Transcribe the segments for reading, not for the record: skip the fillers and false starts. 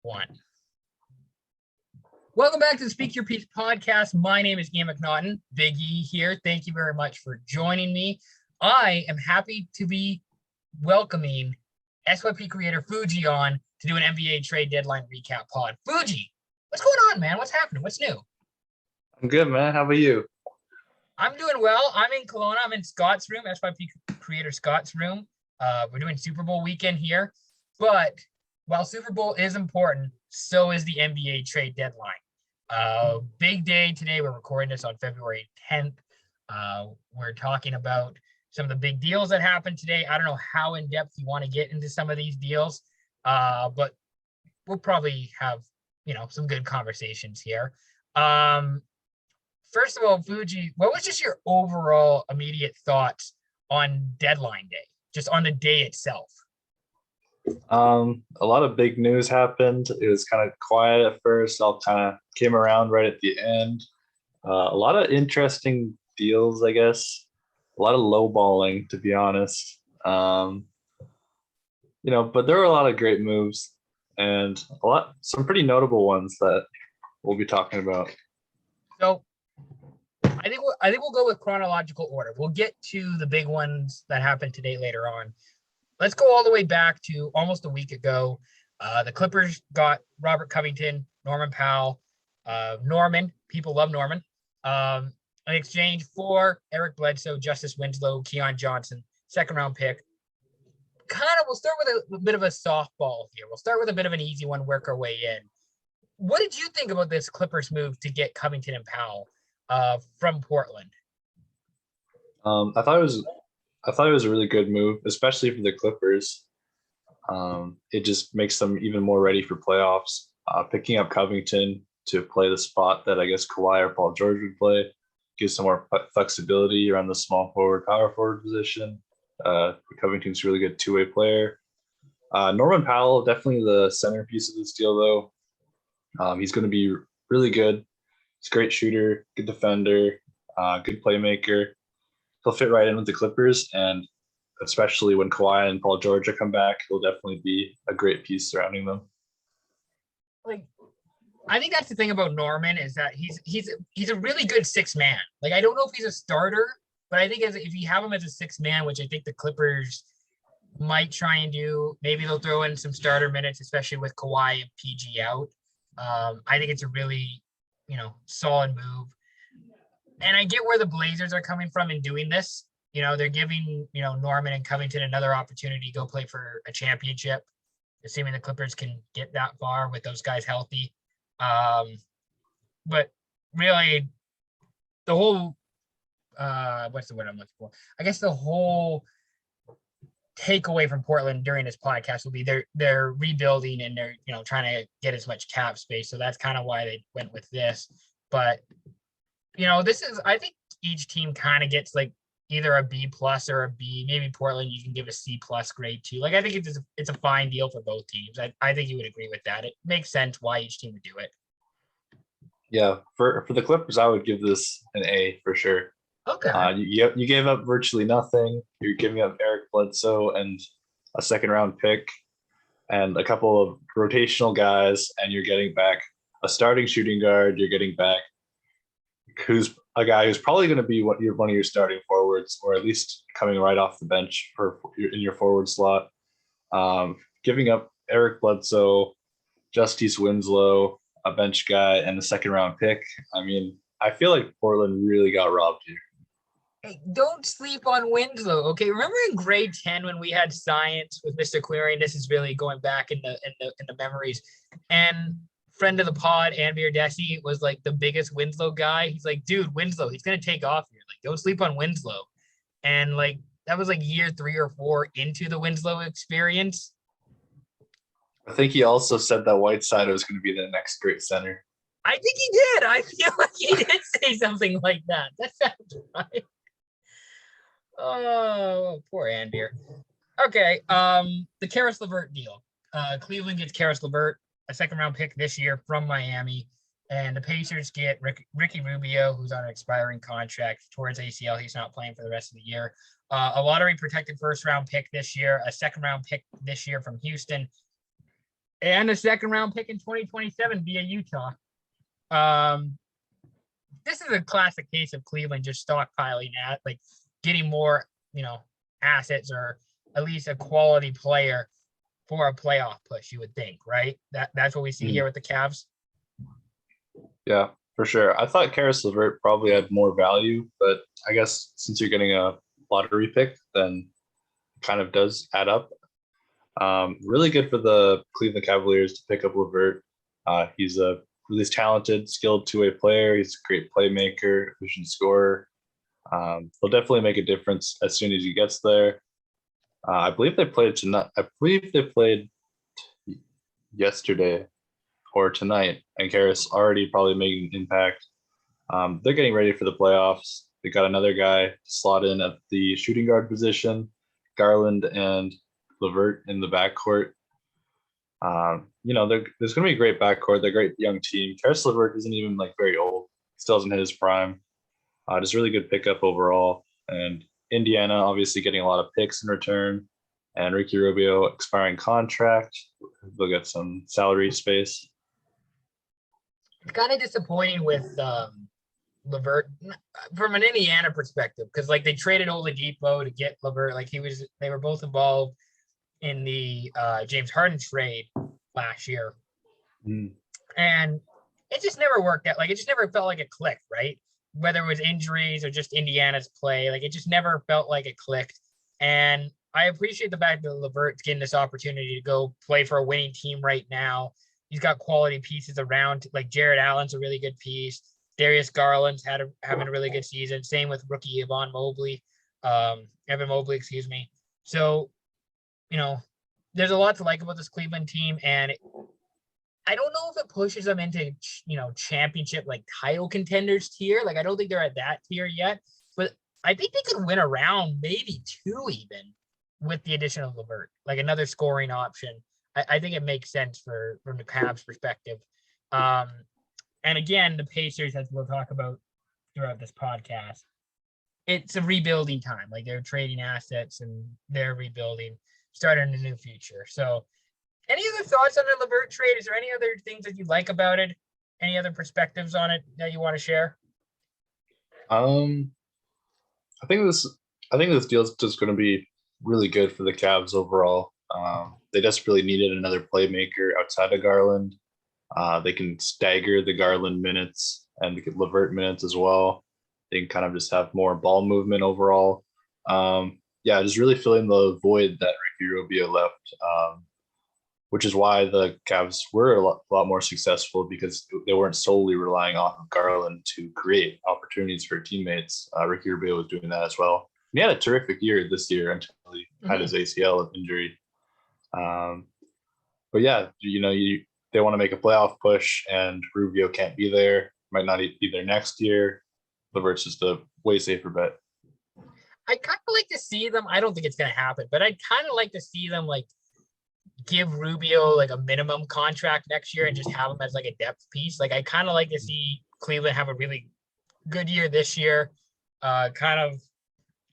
One. Welcome back to the Speak Your Piece podcast. My name is Ian McNaughton, Big E here. Thank you very much for joining me. I am happy to be welcoming SYP creator Fuji on to do an NBA trade deadline recap pod. Fuji, what's going on, man? What's happening? What's new? I'm good, man. How about you? I'm doing well. I'm in Kelowna. I'm in Scott's room, SYP creator Scott's room. We're doing Super Bowl weekend here. But while Super Bowl is important, so is the NBA trade deadline. Big day today. We're recording this on February 10th. We're talking about some of the big deals that happened today. I don't know how in depth you want to get into some of these deals, but we'll probably have, some good conversations here. First of all, Fuji, what was just your overall immediate thoughts on deadline day, just on the day itself? A lot of big news happened. It was kind of quiet at first. All kind of came around right at the end. A lot of interesting deals, I guess. A lot of lowballing, to be honest. But there were a lot of great moves and some pretty notable ones that we'll be talking about. So I think we'll go with chronological order. We'll get to the big ones that happened today later on. Let's go all the way back to almost a week ago. The Clippers got Robert Covington, Norman Powell, Norman. People love Norman. In exchange for Eric Bledsoe, Justice Winslow, Keon Johnson, second-round pick. We'll start with a bit of a softball here. We'll start with a bit of an easy one, work our way in. What did you think about this Clippers move to get Covington and Powell from Portland? I thought it was a really good move, especially for the Clippers. It just makes them even more ready for playoffs. Picking up Covington to play the spot that I guess Kawhi or Paul George would play gives some more flexibility around the small forward, power forward position. Covington's a really good two-way player. Norman Powell, definitely the centerpiece of this deal, though. He's going to be really good. He's a great shooter, good defender, good playmaker. He'll fit right in with the Clippers, and especially when Kawhi and Paul George come back, he'll definitely be a great piece surrounding them. I think that's the thing about Norman is that he's a really good sixth man. I don't know if he's a starter, but I think if you have him as a sixth man, which I think the Clippers might try and do, maybe they'll throw in some starter minutes, especially with Kawhi and PG out. I think it's a really, solid move. And I get where the Blazers are coming from in doing this. They're giving, Norman and Covington another opportunity to go play for a championship, assuming the Clippers can get that far with those guys healthy. But really, the whole, what's the word I'm looking for? I guess the whole takeaway from Portland during this podcast will be they're rebuilding and they're, trying to get as much cap space. So that's kind of why they went with this. But I think each team kind of gets either a B plus or a B. Maybe Portland, you can give a C plus grade too. I think it's a fine deal for both teams. I think you would agree with that. It makes sense why each team would do it. Yeah, for the Clippers, I would give this an A for sure. Okay. You gave up virtually nothing. You're giving up Eric Bledsoe and a second-round pick and a couple of rotational guys, and you're getting back a starting shooting guard. You're getting back who's a guy who's probably going to be one of your starting forwards, or at least coming right off the bench in your forward slot. Giving up Eric Bledsoe, Justice Winslow, a bench guy, and a second-round pick. I feel like Portland really got robbed here. Hey, don't sleep on Winslow, okay? Remember in grade 10 when we had science with Mr. Cleary? This is really going back in the memories. And friend of the pod, Anvir Desi, was the biggest Winslow guy. He's like, dude, Winslow, he's gonna take off here. Don't sleep on Winslow. And that was year 3 or 4 into the Winslow experience. I think he also said that Whiteside was going to be the next great center. I think he did. I feel like he did say something like that. That sounds right. Oh, poor Anvir. Okay, the Keras Levert deal. Cleveland gets Keras Levert, a second-round pick this year from Miami, and the Pacers get Ricky Rubio, who's on an expiring contract towards ACL. He's not playing for the rest of the year. A lottery-protected first-round pick this year, a second-round pick this year from Houston, and a second round pick in 2027 via Utah. This is a classic case of Cleveland just stockpiling at like getting more, assets or at least a quality player for a playoff push, you would think, right? That's what we see here with the Cavs. Yeah, for sure. I thought Keras Levert probably had more value, but I guess since you're getting a lottery pick, then it kind of does add up. Really good for the Cleveland Cavaliers to pick up Levert. He's a really talented, skilled two-way player. He's a great playmaker, efficient scorer. He'll definitely make a difference as soon as he gets there. I believe they played tonight. I believe they played yesterday or tonight, and Keras already probably making an impact. They're getting ready for the playoffs. They got another guy to slot in at the shooting guard position, Garland and Levert in the backcourt. There's going to be a great backcourt. They're a great young team. Keras Levert isn't even like very old. Still hasn't hit his prime. Just really good pickup overall. And Indiana obviously getting a lot of picks in return. And Ricky Rubio expiring contract. They'll get some salary space. It's kind of disappointing with Levert from an Indiana perspective because like they traded Oladipo to get Levert. Like they were both involved in the James Harden trade last year. And it just never worked out. Like it just never felt like it clicked, right? Whether it was injuries or just Indiana's play, like it just never felt like it clicked. And I appreciate the fact that Levert's getting this opportunity to go play for a winning team right now. He's got quality pieces around, like Jared Allen's a really good piece. Darius Garland's having a really good season. Same with rookie Evan Mobley, excuse me. So, there's a lot to like about this Cleveland team, and I don't know if it pushes them into, championship, like title contenders tier. Like, I don't think they're at that tier yet, but I think they could win around maybe 2 even with the addition of Levert, like another scoring option. I think it makes sense from the Cavs perspective. And again, the Pacers, as we'll talk about throughout this podcast, it's a rebuilding time. Like they're trading assets and they're rebuilding, starting a new future. So any other thoughts on the Levert trade? Is there any other things that you like about it? Any other perspectives on it that you want to share? I think this deal is just going to be really good for the Cavs overall. They desperately needed another playmaker outside of Garland. They can stagger the Garland minutes and the Levert minutes as well. They can kind of just have more ball movement overall. Just really filling the void that Ricky Rubio left, which is why the Cavs were a lot more successful because they weren't solely relying off of Garland to create opportunities for teammates. Ricky Rubio was doing that as well. He had a terrific year this year until he had his ACL injury. But yeah, they want to make a playoff push, and Rubio can't be there. Might not be there next year. Levert's just a way safer bet. I kind of like to see them. I don't think it's going to happen, but I'd kind of like to see them like give Rubio like a minimum contract next year and just have him as like a depth piece. Like I kind of like to see Cleveland have a really good year this year, kind of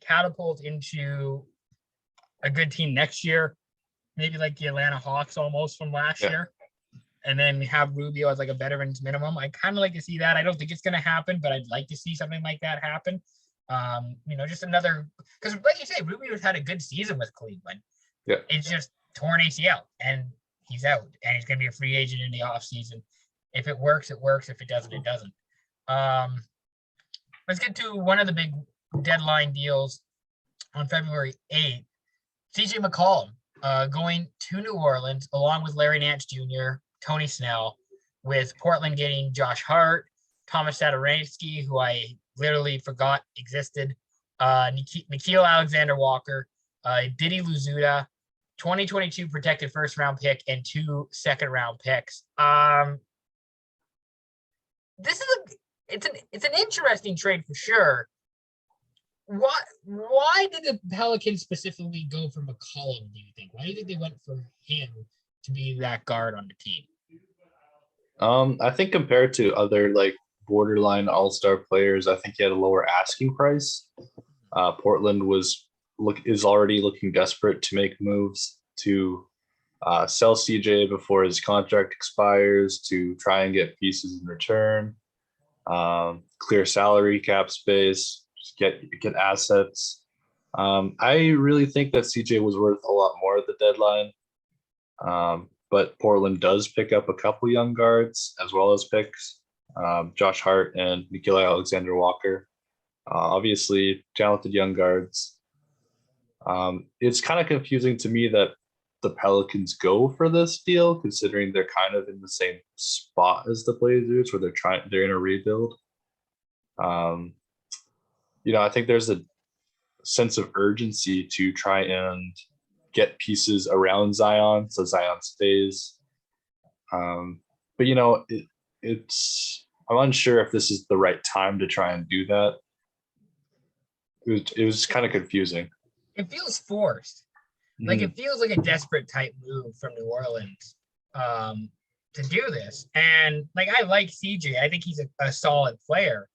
catapult into a good team next year, maybe like the Atlanta Hawks almost from last year, and then have Rubio as like a veteran's minimum. I kind of like to see that. I don't think it's going to happen, but I'd like to see something like that happen. Just another, because like you say, Rubio's had a good season with Cleveland. Yeah. It's just torn ACL and he's out and he's going to be a free agent in the offseason. If it works, it works. If it doesn't, it doesn't. Let's get to one of the big deadline deals on February 8th. CJ McCollum going to New Orleans along with Larry Nance Jr., Tony Snell, with Portland getting Josh Hart, Thomas Satoransky, who I literally forgot existed, Nickeil Alexander-Walker, Didi Luzuda, 2022 protected first-round pick, and 2 second-round picks. It's an interesting trade for sure. Why did the Pelicans specifically go for McCollum, do you think? Why do you think they went for him to be that guard on the team? I think compared to other like borderline all-star players, I think he had a lower asking price. Portland is already looking desperate to make moves to sell CJ before his contract expires to try and get pieces in return, clear salary cap space, just get assets. I really think that CJ was worth a lot more at the deadline. But Portland does pick up a couple young guards as well as picks, Josh Hart and Nickeil Alexander-Walker. Obviously, talented young guards. It's kind of confusing to me that the Pelicans go for this deal, considering they're kind of in the same spot as the Blazers, where they're in a rebuild. I think there's a sense of urgency to try and get pieces around Zion so Zion stays. But I'm unsure if this is the right time to try and do that. It was kind of confusing. It feels forced. Like it feels like a desperate type move from New Orleans to do this. And like I like CJ. I think he's a solid player.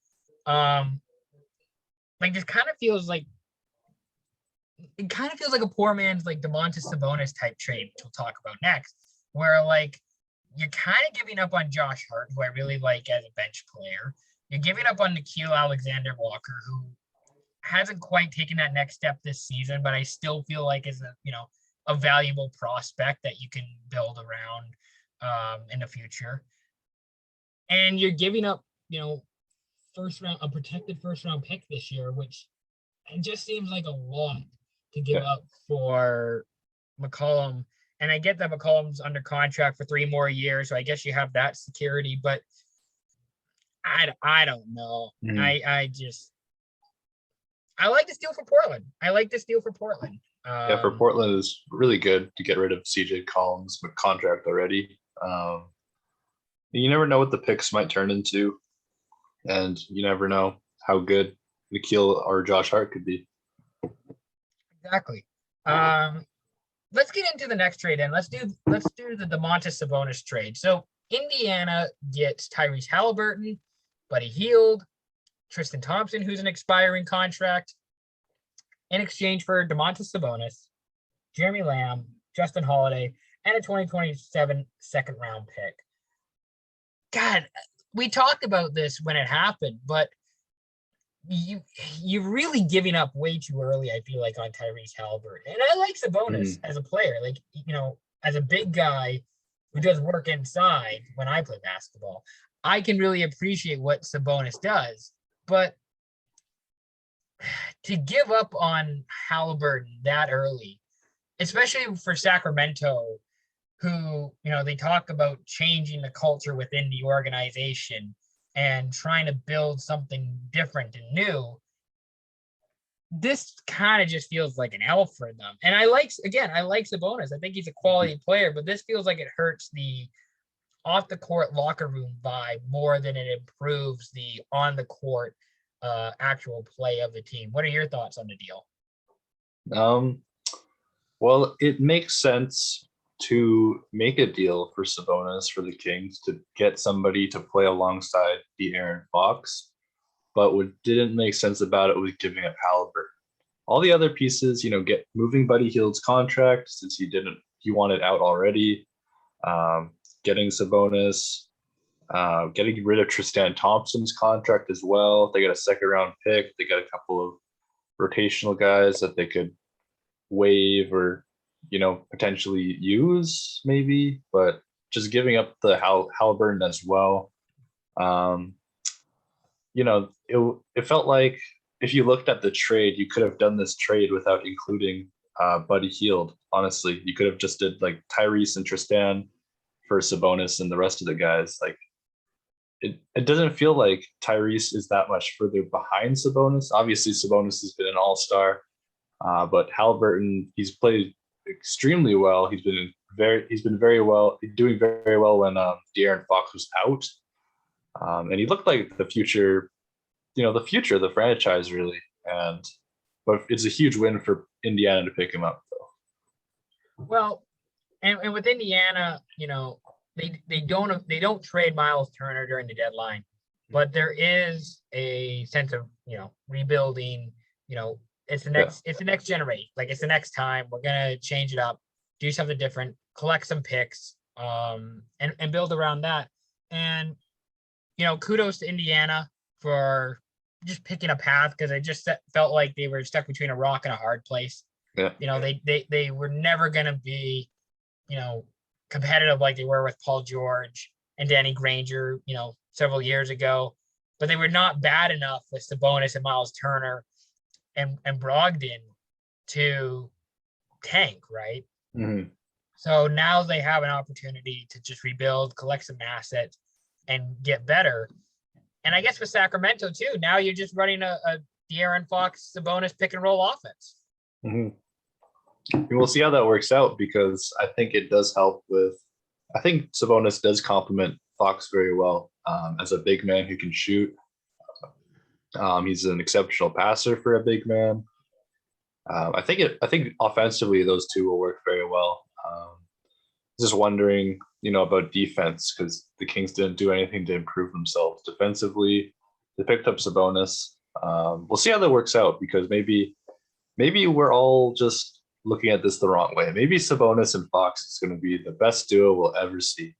Like this kind of feels like a poor man's like Domantas Sabonis type trade, which we'll talk about next, where like you're kind of giving up on Josh Hart, who I really like as a bench player. You're giving up on Nickeil Alexander-Walker, who hasn't quite taken that next step this season, but I still feel like is a valuable prospect that you can build around in the future. And you're giving up, a protected first round pick this year, which it just seems like a lot to give up for McCollum. And I get that McCollum's under contract for 3 more years, so I guess you have that security, but I don't know. I like this deal for Portland. For Portland is really good to get rid of CJ Collins with contract already. You never know what the picks might turn into, and you never know how good Nickeil or Josh Hart could be. Exactly. Let's get into the next trade, and let's do the Domantas Sabonis trade. So Indiana gets Tyrese Halliburton, Buddy Hield, Tristan Thompson, who's an expiring contract, in exchange for Domantas Sabonis, Jeremy Lamb, Justin Holiday, and a 2027 second round pick. God, we talked about this when it happened, but you're really giving up way too early, I feel like, on Tyrese Halliburton. And I like Sabonis as a player, like, as a big guy who does work inside when I play basketball. I can really appreciate what Sabonis does, but to give up on Halliburton that early, especially for Sacramento, who, they talk about changing the culture within the organization and trying to build something different and new, this kind of just feels like an L for them. And I like Sabonis. I think he's a quality player, but this feels like it hurts the off the court locker room vibe more than it improves the on the court actual play of the team. What are your thoughts on the deal? Well, it makes sense to make a deal for Sabonis for the Kings to get somebody to play alongside De'Aaron Fox, but what didn't make sense about it was giving up Halliburton. All the other pieces, moving Buddy Hield's contract since he wanted out already, getting Sabonis, getting rid of Tristan Thompson's contract as well. They got a second round pick. They got a couple of rotational guys that they could waive or potentially use maybe, but just giving up the Halliburton as well. It felt like if you looked at the trade, you could have done this trade without including Buddy Hield. Honestly, you could have just did like Tyrese and Tristan for Sabonis and the rest of the guys. Like it doesn't feel like Tyrese is that much further behind Sabonis. Obviously, Sabonis has been an all-star, but Halliburton, he's played extremely well. He's been doing very well when De'Aaron Fox was out, and he looked like the future of the franchise really. But it's a huge win for Indiana to pick him up, though. Well, and with Indiana, they don't trade Miles Turner during the deadline, but there is a sense of rebuilding. It's the next generation. Like it's the next time we're gonna change it up, do something different, collect some picks, and build around that. And, kudos to Indiana for just picking a path, because I just felt like they were stuck between a rock and a hard place. Yeah. They were never going to be, competitive like they were with Paul George and Danny Granger, several years ago. But they were not bad enough with Sabonis and Miles Turner and Brogdon to tank, right? Mm-hmm. So now they have an opportunity to just rebuild, collect some assets, and get better. And I guess with Sacramento too, now you're just running a De'Aaron Fox, Sabonis pick and roll offense. Mm-hmm. And we'll see how that works out, because I think it does help with. I think Sabonis does complement Fox very well as a big man who can shoot. He's an exceptional passer for a big man. I think offensively those two will work very well. Just wondering, about defense, because the Kings didn't do anything to improve themselves defensively. They picked up Sabonis. We'll see how that works out, because maybe we're all just looking at this the wrong way. Maybe Sabonis and Fox is going to be the best duo we'll ever see.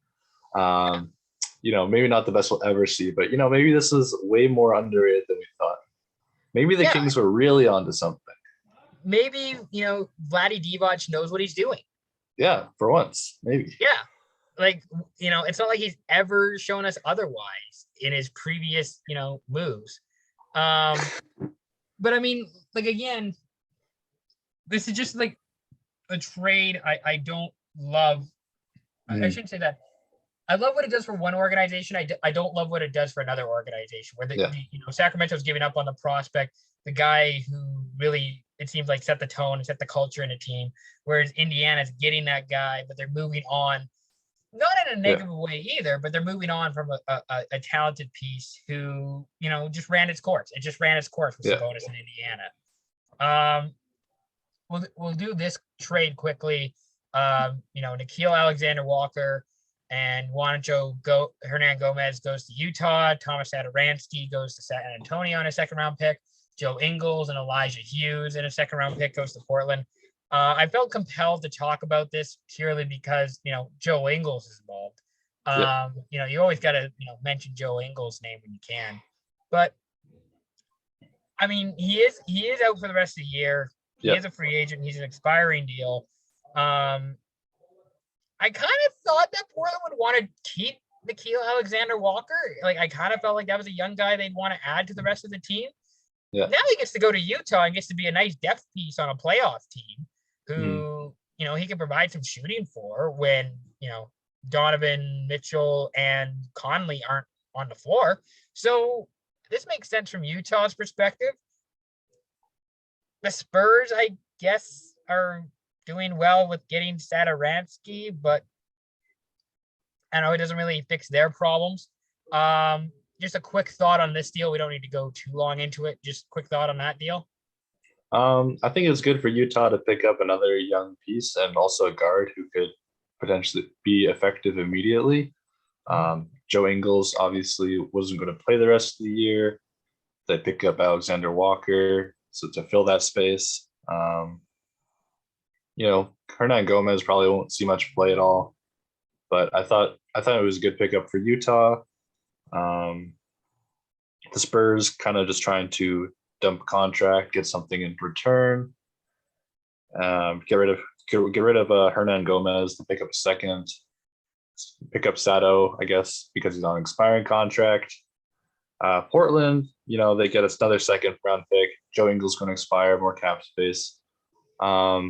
Maybe not the best we'll ever see, but maybe this is way more underrated than we thought. Maybe the Kings were really onto something. Maybe, Vladdy Divac knows what he's doing. Yeah, for once, maybe. Yeah. Like, it's not like he's ever shown us otherwise in his previous, moves. But I mean, like, again, this is just like a trade I don't love. I shouldn't say that. I love what it does for one organization. I don't love what it does for another organization, where Sacramento's giving up on the prospect, the guy who really, it seems like, set the tone and set the culture in a team, whereas Indiana's getting that guy, but they're moving on, not in a negative way either, but they're moving on from a talented piece who, just ran its course. It just ran its course with Sabonis in Indiana. We'll do this trade quickly. Nickeil Alexander-Walker and Hernan Gomez goes to Utah. Thomas Satoransky goes to San Antonio in a second-round pick. Joe Ingles and Elijah Hughes in a second-round pick goes to Portland. I felt compelled to talk about this purely because, Joe Ingles is involved. You always got to, mention Joe Ingles' name when you can. But, I mean, he is out for the rest of the year. He is a free agent. He's an expiring deal. I kind of thought that Portland would want to keep Nickeil Alexander-Walker. Like, I kind of felt like that was a young guy they'd want to add to the rest of the team. Yeah. Now he gets to go to Utah and gets to be a nice depth piece on a playoff team who, he can provide some shooting for when, Donovan, Mitchell, and Conley aren't on the floor. So this makes sense from Utah's perspective. The Spurs, I guess, are doing well with getting Satoransky, but I know it doesn't really fix their problems. Just a quick thought on this deal. We don't need to go too long into it. Just quick thought on that deal. I think it's good for Utah to pick up another young piece and also a guard who could potentially be effective immediately. Joe Ingles obviously wasn't going to play the rest of the year. They pick up Alexander Walker, so to fill that space. Hernan Gomez probably won't see much play at all, but I thought it was a good pickup for Utah. The Spurs kind of just trying to dump contract, get something in return. Get rid of Hernan Gomez to pick up a second. Pick up Sato, I guess, because he's on an expiring contract. Portland, they get another second round pick. Joe Ingles going to expire, more cap space. I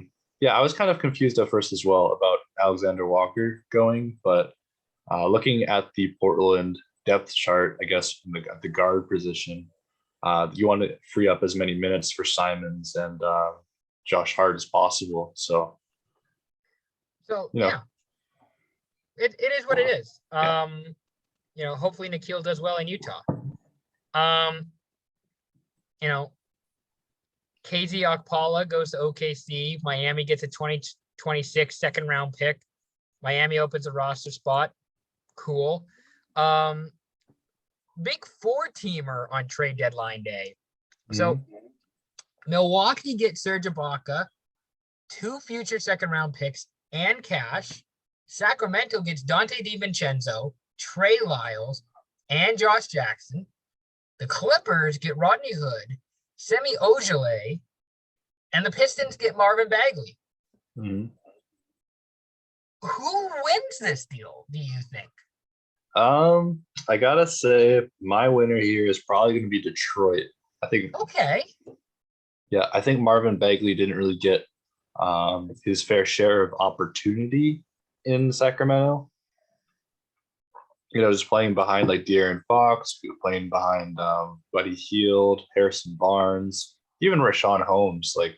was kind of confused at first as well about Alexander Walker going, but looking at the Portland depth chart, I guess, from the guard position, you want to free up as many minutes for Simons and Josh Hart as possible. So yeah, it is what it is. Hopefully Nickeil does well in Utah. KZ Okpala goes to OKC. Miami gets a 2026 second round pick. Miami opens a roster spot. Cool. Big four-teamer on trade deadline day. So Milwaukee gets Serge Ibaka, 2 future second round picks and cash. Sacramento gets Dante DiVincenzo, Trey Lyles, and Josh Jackson. The Clippers get Rodney Hood, Semi Ojeleye, and the Pistons get Marvin Bagley. Mm-hmm. Who wins this deal, do you think? I gotta say, my winner here is probably going to be Detroit. I think. Okay. Yeah, I think Marvin Bagley didn't really get his fair share of opportunity in Sacramento. Just playing behind like De'Aaron Fox, playing behind Buddy Hield, Harrison Barnes, even Rashawn Holmes. Like,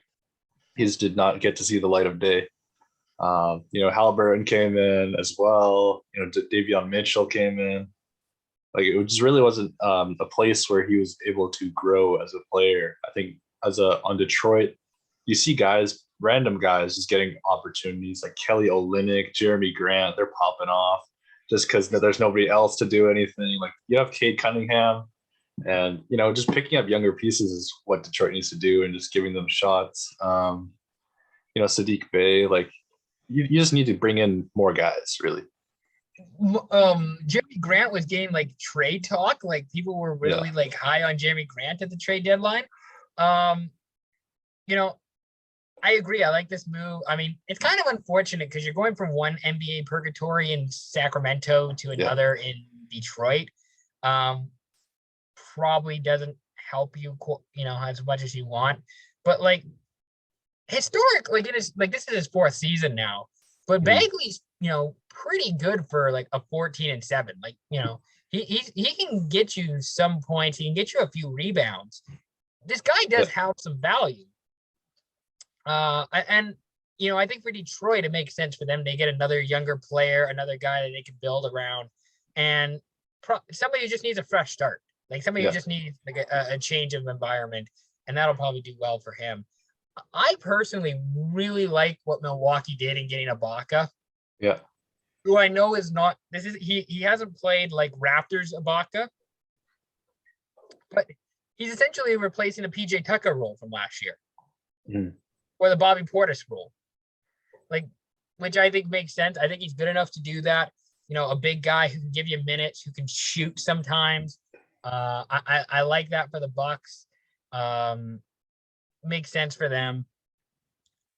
he just did not get to see the light of day. Halliburton came in as well. Davion Mitchell came in. Like, it just really wasn't a place where he was able to grow as a player. I think on Detroit, you see random guys just getting opportunities like Kelly Olynyk, Jeremy Grant. They're popping off just because there's nobody else to do anything. Like, you have Cade Cunningham, and just picking up younger pieces is what Detroit needs to do, and just giving them shots. Sadiq Bey, like, you just need to bring in more guys, really. Jeremy Grant was getting like trade talk. Like, people were really like high on Jeremy Grant at the trade deadline. I agree. I like this move. I mean, it's kind of unfortunate because you're going from one NBA purgatory in Sacramento to another in Detroit. Probably doesn't help you, as much as you want. But like, historic, like, it is like, this is his fourth season now. But Bagley's, pretty good for like a 14-7. Like, he can get you some points. He can get you a few rebounds. This guy does have some value. I think for Detroit, it makes sense for them. They get another younger player, another guy that they can build around, and somebody who just needs a fresh start. Like, somebody who just needs like a change of environment, and that'll probably do well for him. I personally really like what Milwaukee did in getting Ibaka. Yeah. Who I know is not, he hasn't played like Raptors Ibaka, but he's essentially replacing a PJ Tucker role from last year. Or the Bobby Portis role. Like, which I think makes sense. I think he's good enough to do that. A big guy who can give you minutes, who can shoot sometimes. I like that for the Bucks. Makes sense for them.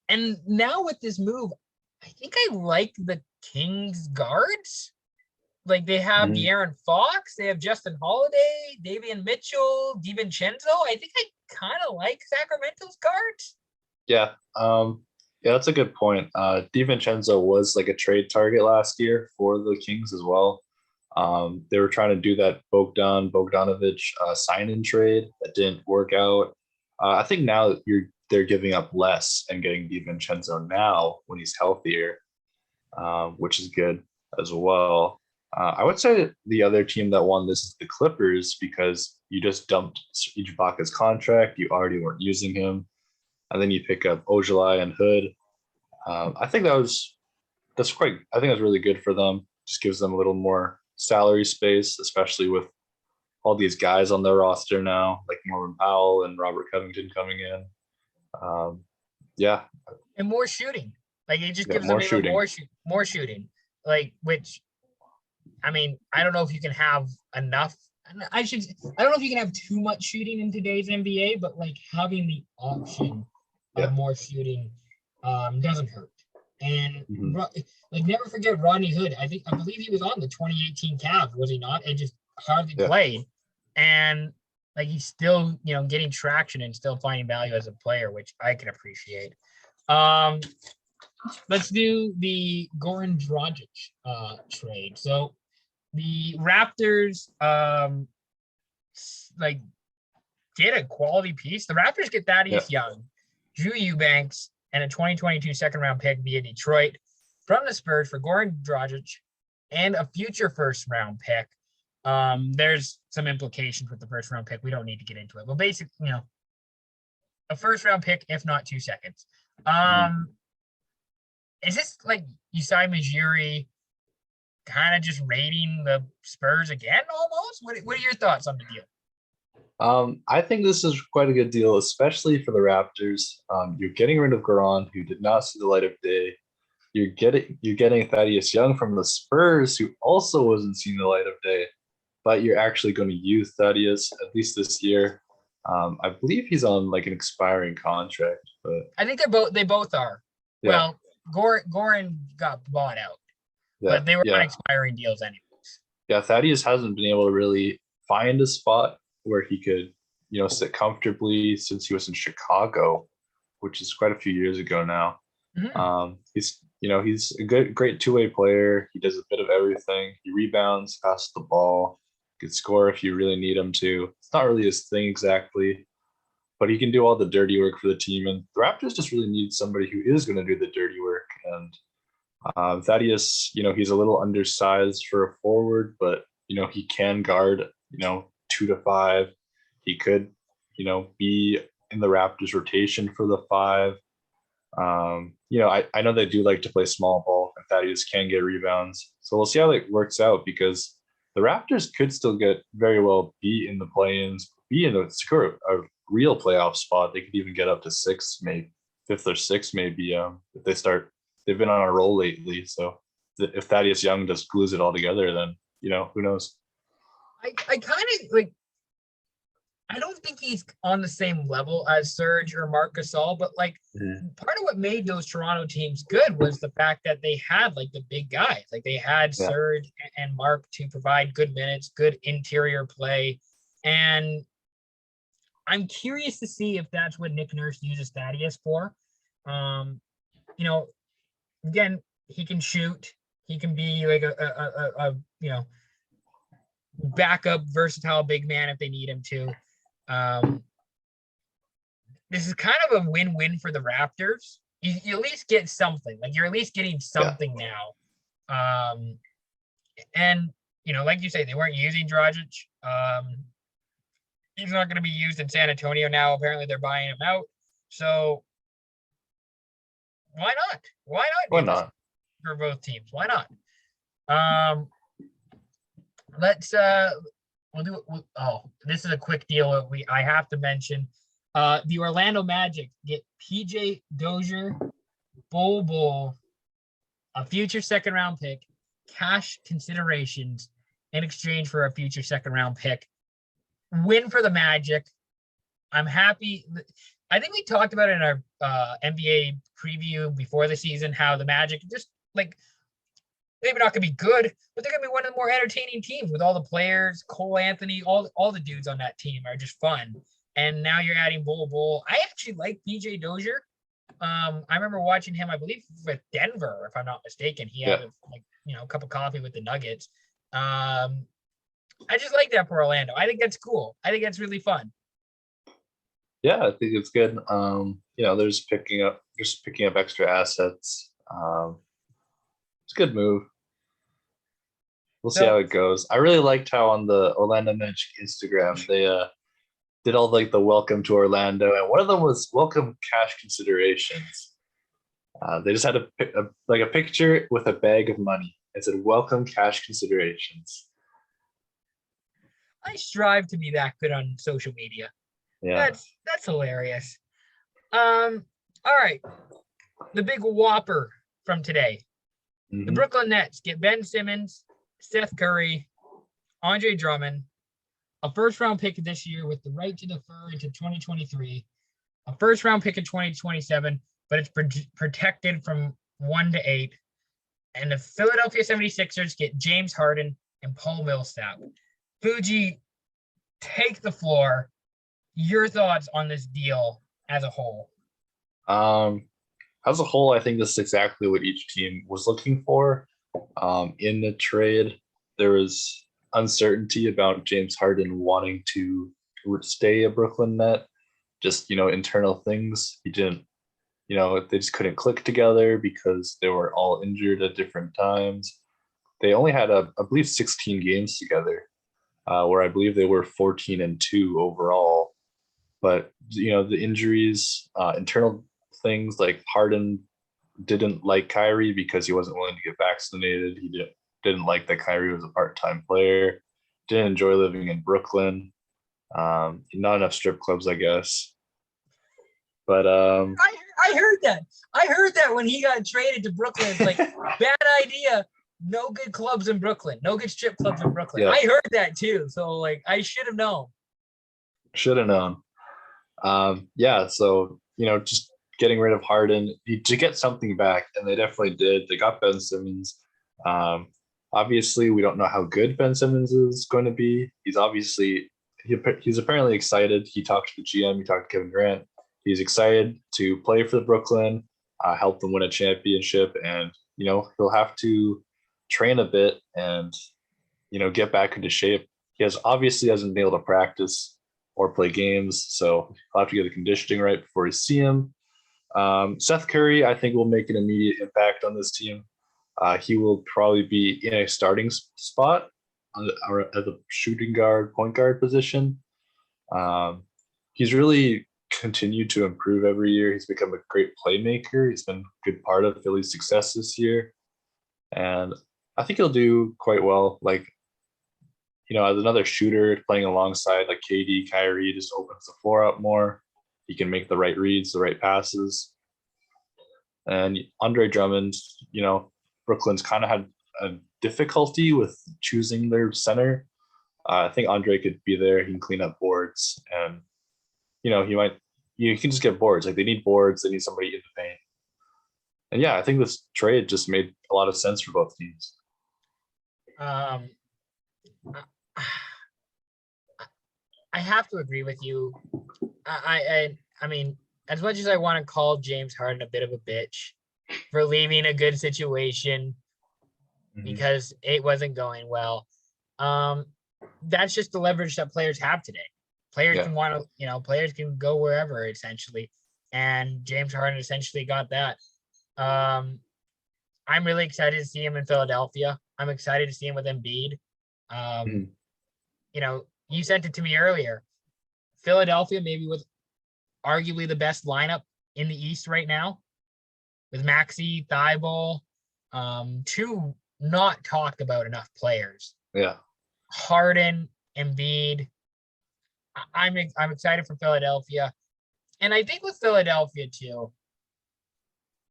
And now with this move, I think I like the Kings guards. Like, they have De'Aaron Fox, they have Justin Holiday, Davion Mitchell, DiVincenzo. I think I kind of like Sacramento's guards. Yeah. That's a good point. DiVincenzo was like a trade target last year for the Kings as well. They were trying to do that Bogdanovic sign-in trade that didn't work out. I think now they're giving up less and getting DiVincenzo now when he's healthier, which is good as well. I would say the other team that won this is the Clippers, because you just dumped Ibaka's contract. You already weren't using him. And then you pick up Ojeleye and Hood. I think that's really good for them. Just gives them a little more salary space, especially with all these guys on their roster now, like Norman Powell and Robert Covington coming in. And more shooting. Like, it just gives them more shooting. Like, which, I mean, I don't know if you can have enough. I don't know if you can have too much shooting in today's NBA, but like, having the option of more shooting doesn't hurt. And like, never forget Rodney Hood. I believe he was on the 2018 Cavs, was he not? And just hardly played. And like, he's still, getting traction and still finding value as a player, which I can appreciate. Let's do the Goran Dragic trade. So the Raptors get a quality piece. The Raptors get Thaddeus Young, Drew Eubanks, and a 2022 second-round pick via Detroit from the Spurs for Goran Dragic and a future first-round pick. There's some implications with the first-round pick. We don't need to get into it. But basically, a first-round pick, if not 2 seconds. Is this like Usai Majiri kind of just raiding the Spurs again almost? What are your thoughts on the deal? I think this is quite a good deal, especially for the Raptors. You're getting rid of Goran, who did not see the light of day. you're getting Thaddeus Young from the Spurs, who also wasn't seen the light of day, but you're actually going to use Thaddeus at least this year. I believe he's on like an expiring contract, but I think they both are. yeah, Well, Goran got bought out, yeah, but they were on yeah, expiring deals anyways. yeah. Thaddeus hasn't been able to really find a spot where he could, sit comfortably since he was in Chicago, which is quite a few years ago now. Mhm. He's a great two-way player. He does a bit of everything. He rebounds, passes the ball, could score if you really need him to. It's not really his thing exactly, but he can do all the dirty work for the team. And the Raptors just really need somebody who is going to do the dirty work. And Thaddeus, he's a little undersized for a forward, but he can guard, 2 to 5. He could, be in the Raptors rotation for the 5. I know they do like to play small ball, and Thaddeus can get rebounds. So we'll see how it works out, because the Raptors could still get very well be in the play-ins, be in secure a real playoff spot. They could even get up to 6, maybe 5th or 6th, maybe if they start. They've been on a roll lately, so if Thaddeus Young just glues it all together, then who knows? I kind of like. I don't think he's on the same level as Serge or Marc Gasol, but like part of what made those Toronto teams good was the fact that they had like the big guys. Like they had Yeah. Serge and Marc to provide good minutes, good interior play. And I'm curious to see if that's what Nick Nurse uses Thaddeus for. Um, you know, again, he can shoot. He can be like a backup, versatile big man if they need him to. This is kind of a win-win for the Raptors. You at least get something. Like you're at least getting something now. And like you say, they weren't using Dragic. He's not going to be used in San Antonio now. Apparently, they're buying him out. So why not? Why not? Why not? For both teams? Why not? Let's we'll do it. This is a quick deal. I have to mention. The Orlando Magic get PJ Dozier, Bol, a future second round pick, cash considerations in exchange for a future second round pick. Win for the Magic. I'm happy. I think we talked about it in our NBA preview before the season how the Magic just like maybe not gonna be good, but they're gonna be one of the more entertaining teams with all the players. Cole Anthony, all the dudes on that team are just fun. And now you're adding Bol. I actually like PJ Dozier. I remember watching him, I believe, with Denver, if I'm not mistaken. He had a cup of coffee with the Nuggets. I just like that for Orlando. I think that's cool. I think that's really fun. Yeah, I think it's good. They're just picking up extra assets. It's a good move. We'll see how it goes. I really liked how on the Orlando Magic Instagram they did all like the welcome to Orlando, and one of them was welcome cash considerations. They just had a picture with a bag of money. It said welcome cash considerations. I strive to be that good on social media. Yeah, that's hilarious. All right, the big whopper from today. The Brooklyn Nets get Ben Simmons, Seth Curry, Andre Drummond, a first-round pick this year with the right to defer into 2023, a first-round pick in 2027, but it's protected from 1 to 8. And the Philadelphia 76ers get James Harden and Paul Millsap. Fuji, take the floor. Your thoughts on this deal as a whole? As a whole, I think this is exactly what each team was looking for. In the trade, there was uncertainty about James Harden wanting to stay a Brooklyn Net. Just, internal things. He didn't, they just couldn't click together because they were all injured at different times. They only had, I believe, 16 games together, where I believe they were 14-2 overall. But, the injuries, internal things like Harden didn't like Kyrie because he wasn't willing to get vaccinated. He didn't like that Kyrie was a part-time player. Didn't enjoy living in Brooklyn. Not enough strip clubs, I guess. But I heard that. I heard that when he got traded to Brooklyn. It's like, bad idea. No good clubs in Brooklyn. No good strip clubs in Brooklyn. Yeah. I heard that too. So like, I should have known. Should have known. Yeah. So just getting rid of Harden to get something back, and they definitely did. They got Ben Simmons. Obviously, we don't know how good Ben Simmons is going to be. He's apparently excited. He talked to the GM. He talked to Kevin Durant. He's excited to play for the Brooklyn, help them win a championship, and he'll have to train a bit and get back into shape. He obviously hasn't been able to practice or play games, so he'll have to get the conditioning right before we see him. Seth Curry, I think, will make an immediate impact on this team. He will probably be in a starting spot at the shooting guard, point guard position. He's really continued to improve every year. He's become a great playmaker. He's been a good part of Philly's success this year. And I think he'll do quite well. Like, as another shooter playing alongside like KD, Kyrie, just opens the floor up more. He can make the right reads, the right passes. And Andre Drummond, Brooklyn's kind of had a difficulty with choosing their center. I think Andre could be there. He can clean up boards, and you can just get boards. Like, they need boards. They need somebody in the paint. And yeah, I think this trade just made a lot of sense for both teams. I have to agree with you. I mean, as much as I want to call James Harden a bit of a bitch for leaving a good situation because it wasn't going well, that's just the leverage that players have today. Players can want to, players can go wherever essentially, and James Harden essentially got that. I'm really excited to see him in Philadelphia. I'm excited to see him with Embiid. You sent it to me earlier. Philadelphia, maybe with arguably the best lineup in the East right now, with Maxey, Thibault, two not talked about enough players. Yeah. Harden, Embiid. I'm excited for Philadelphia. And I think with Philadelphia too,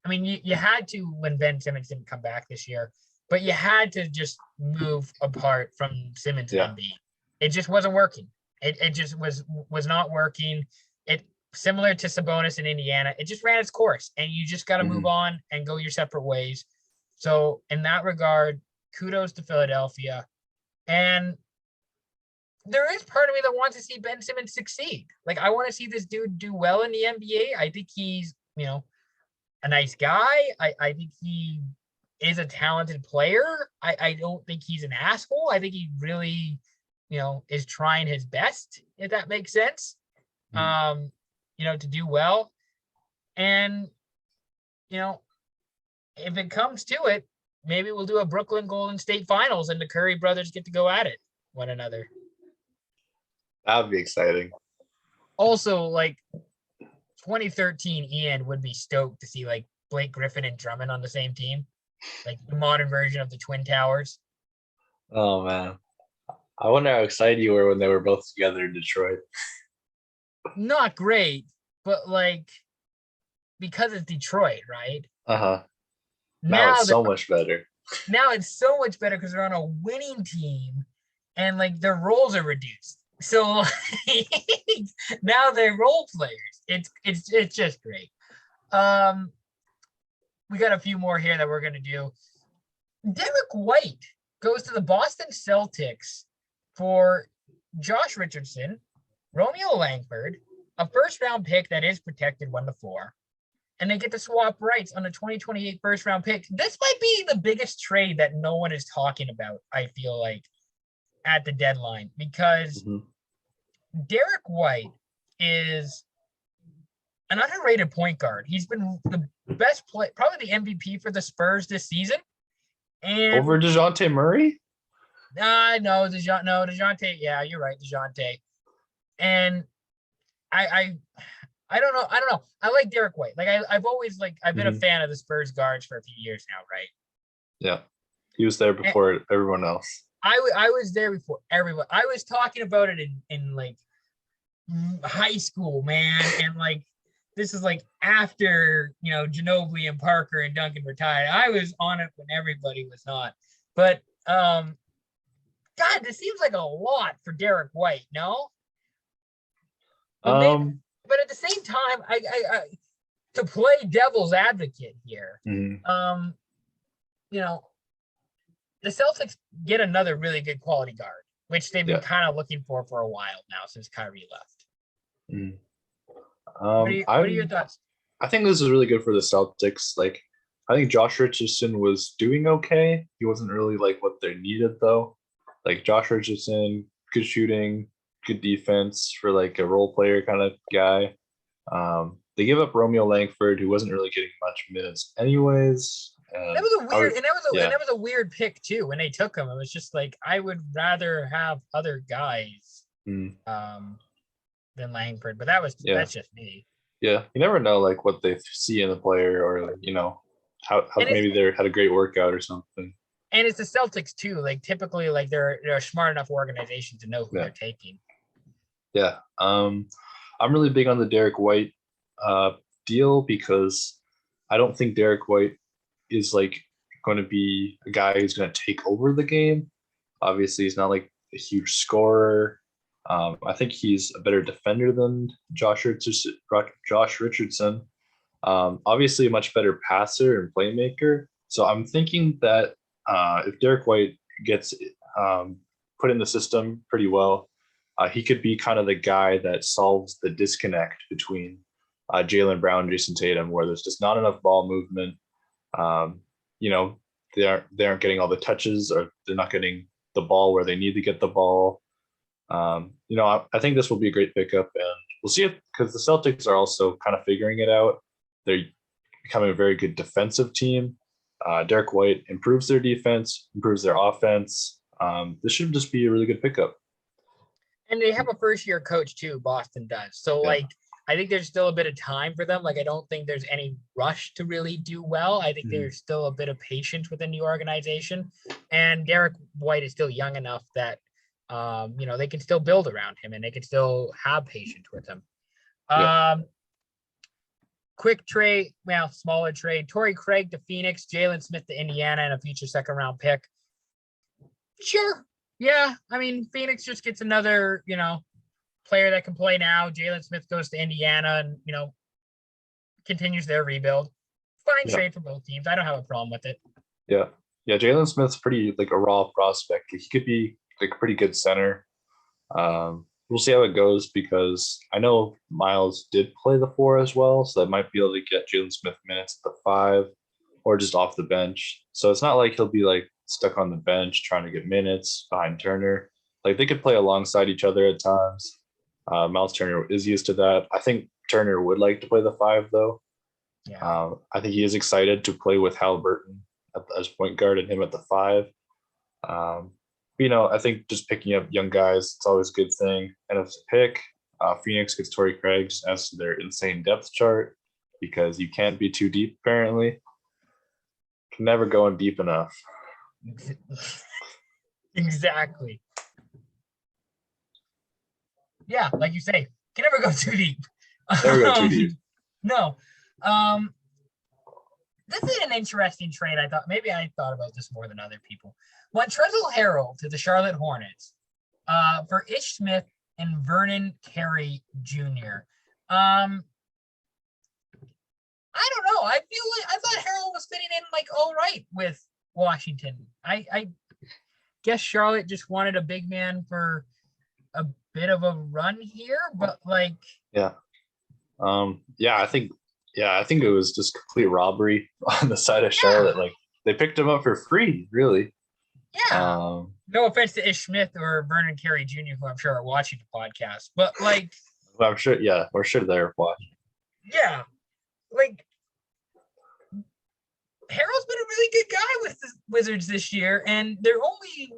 I mean, you had to when Ben Simmons didn't come back this year, but you had to just move apart from Simmons and Embiid. It just wasn't working. It just was not working. It similar to Sabonis in Indiana. It just ran its course, and you just got to move on and go your separate ways. So in that regard, kudos to Philadelphia. And there is part of me that wants to see Ben Simmons succeed. Like, I want to see this dude do well in the NBA. I think he's, a nice guy. I think he is a talented player. I don't think he's an asshole. I think he really, is trying his best, if that makes sense, to do well. And, if it comes to it, maybe we'll do a Brooklyn Golden State Finals and the Curry brothers get to go at it one another. That would be exciting. Also, like, 2013 Ian would be stoked to see like Blake Griffin and Drummond on the same team, like the modern version of the Twin Towers. Oh man, I wonder how excited you were when they were both together in Detroit. Not great, but like, because it's Detroit, right? Now it's so much better. Now it's so much better because they're on a winning team, and like their roles are reduced. So now they're role players. It's just great. We got a few more here that we're gonna do. Derek White goes to the Boston Celtics for Josh Richardson, Romeo Langford, a first-round pick that is protected 1-4, and they get to swap rights on the 2028 first-round pick. This might be the biggest trade that no one is talking about, I feel like, at the deadline, because Derek White is an underrated point guard. He's been the best play, probably the MVP for the Spurs this season. And over DeJounte Murray? No, DeJounte. Yeah, you're right, DeJounte. And I don't know. I like Derek White. Like I've been a fan of the Spurs guards for a few years now, right? Yeah, he was there before everyone else. I was there before everyone. I was talking about it in like high school, man, and like this is like after, Ginobili and Parker and Duncan retired. I was on it when everybody was not. But God, this seems like a lot for Derek White, no? But but at the same time, I to play devil's advocate here, the Celtics get another really good quality guard, which they've been kind of looking for a while now since Kyrie left. What are your thoughts? I think this is really good for the Celtics. Like, I think Josh Richardson was doing okay. He wasn't really like what they needed though. Like Josh Richardson, good shooting, good defense for like a role player kind of guy. They give up Romeo Langford, who wasn't really getting much minutes anyways. That was a weird, and that was a weird pick too. When they took him, it was just like I would rather have other guys than Langford, but that's just me. Yeah, you never know like what they see in the player, or how maybe they had a great workout or something. And it's the Celtics too. Like typically, like they're a smart enough organization to know who they're taking. Yeah, I'm really big on the Derek White deal because I don't think Derek White is like going to be a guy who's going to take over the game. Obviously, he's not like a huge scorer. I think he's a better defender than Josh Richardson. Obviously, a much better passer and playmaker. So I'm thinking that if Derek White gets put in the system pretty well, he could be kind of the guy that solves the disconnect between Jaylen Brown and Jason Tatum, where there's just not enough ball movement. They aren't getting all the touches, or they're not getting the ball where they need to get the ball. I think this will be a great pickup, and we'll see it because the Celtics are also kind of figuring it out. They're becoming a very good defensive team. Derek White improves their defense, improves their offense. This should just be a really good pickup. And they have a first-year coach too. Boston does. So I think there's still a bit of time for them. Like, I don't think there's any rush to really do well. I think there's still a bit of patience within the organization. And Derek White is still young enough that, they can still build around him and they can still have patience with him. Quick trade, smaller trade. Tory Craig to Phoenix, Jalen Smith to Indiana, and a future second-round pick. Sure. Yeah. I mean, Phoenix just gets another, player that can play now. Jalen Smith goes to Indiana and, continues their rebuild. Fine trade for both teams. I don't have a problem with it. Yeah. Yeah. Jalen Smith's pretty like a raw prospect. He could be like a pretty good center. We'll see how it goes because I know Miles did play the 4 as well. So that might be able to get Jalen Smith minutes at the 5 or just off the bench. So it's not like he'll be like stuck on the bench trying to get minutes behind Turner. Like they could play alongside each other at times. Miles Turner is used to that. I think Turner would like to play the 5 though. Yeah. I think he is excited to play with Halliburton as point guard and him at the 5. I think just picking up young guys, it's always a good thing. And if it's a pick, Phoenix gets Tory Craig just as to their insane depth chart because you can't be too deep apparently. Can never go in deep enough. Exactly. Yeah, like you say, can never go too deep. Never go too deep. No. This is an interesting trade. Maybe I thought about this more than other people. Montrezl Harrell to the Charlotte Hornets for Ish Smith and Vernon Carey Jr. I don't know. I thought Harrell was fitting in like all right with Washington. I guess Charlotte just wanted a big man for a bit of a run here, but like I think it was just complete robbery on the side of Charlotte. Like they picked him up for free, really. Yeah. No offense to Ish Smith or Vernon Carey Jr., who I'm sure are watching the podcast, but like I'm sure, we're sure they're watching. Yeah. Like Harrell's been a really good guy with the Wizards this year, and they're only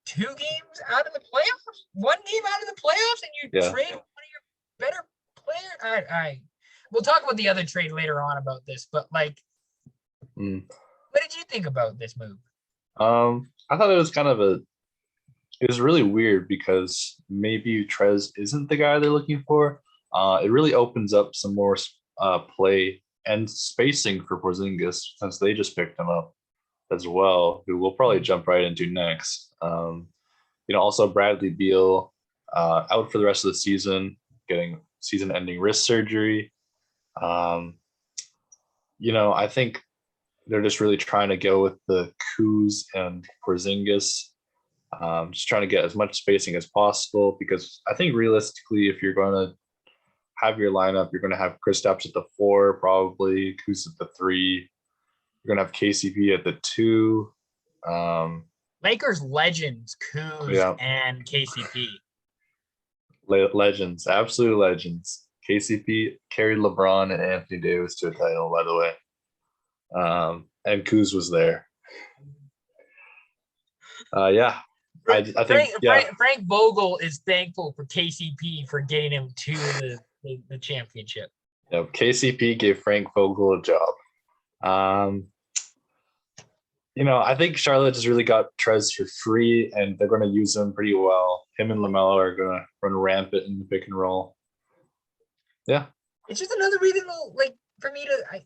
2 games out of the playoffs? 1 game out of the playoffs, and you trade one of your better players? We'll talk about the other trade later on about this, but like, what did you think about this move? I thought it was it was really weird because maybe Trez isn't the guy they're looking for. It really opens up some more play and spacing for Porzingis since they just picked him up as well, who we'll probably jump right into next. Also Bradley Beal out for the rest of the season, getting season-ending wrist surgery. I think they're just really trying to go with the Kuz and Porzingis, just trying to get as much spacing as possible, because I think realistically, if you're going to have your lineup, you're going to have Kristaps at the 4, probably Kuz at the 3. You're going to have KCP at the 2. Lakers legends, Kuz and KCP. Legends, absolute legends. KCP carried LeBron and Anthony Davis to a title, by the way. And Kuz was there. I think Frank Vogel is thankful for KCP for getting him to the championship. KCP gave Frank Vogel a job. I think Charlotte just really got Trez for free, and they're going to use him pretty well. Him and LaMelo are going to run rampant in the pick and roll. Yeah. It's just another reason, for me to, I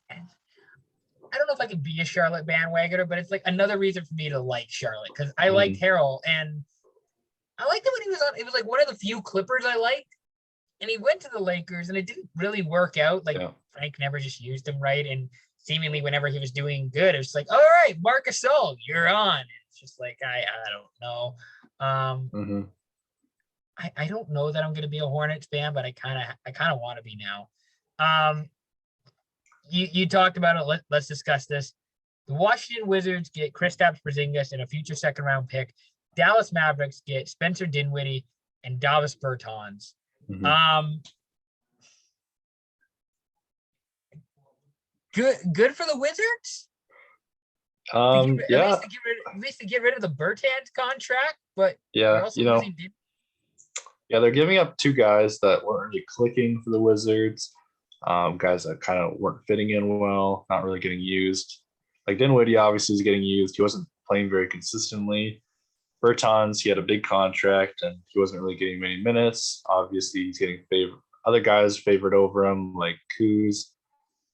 don't know if I could be a Charlotte bandwagoner, but it's another reason for me to like Charlotte, because I liked Harrell, and I liked it when he was on. It was one of the few Clippers I liked, and he went to the Lakers, and it didn't really work out. Frank never just used him right, and seemingly whenever he was doing good, it was all right, Marc Gasol, you're on. It's just I don't know. I don't know that I'm going to be a Hornets fan, but I kind of want to be now. You talked about it. Let's discuss this. The Washington Wizards get Kristaps Porzingis and a future second-round pick. Dallas Mavericks get Spencer Dinwiddie and Davis Bertans. Good for the Wizards. At least to get rid of the Bertans contract, but they're giving up 2 guys that weren't really clicking for the Wizards. Guys that kind of weren't fitting in well, not really getting used. Dinwiddie obviously is getting used. He wasn't playing very consistently. Bertans, he had a big contract and he wasn't really getting many minutes. Obviously, he's getting other guys favored over him, like Kuz,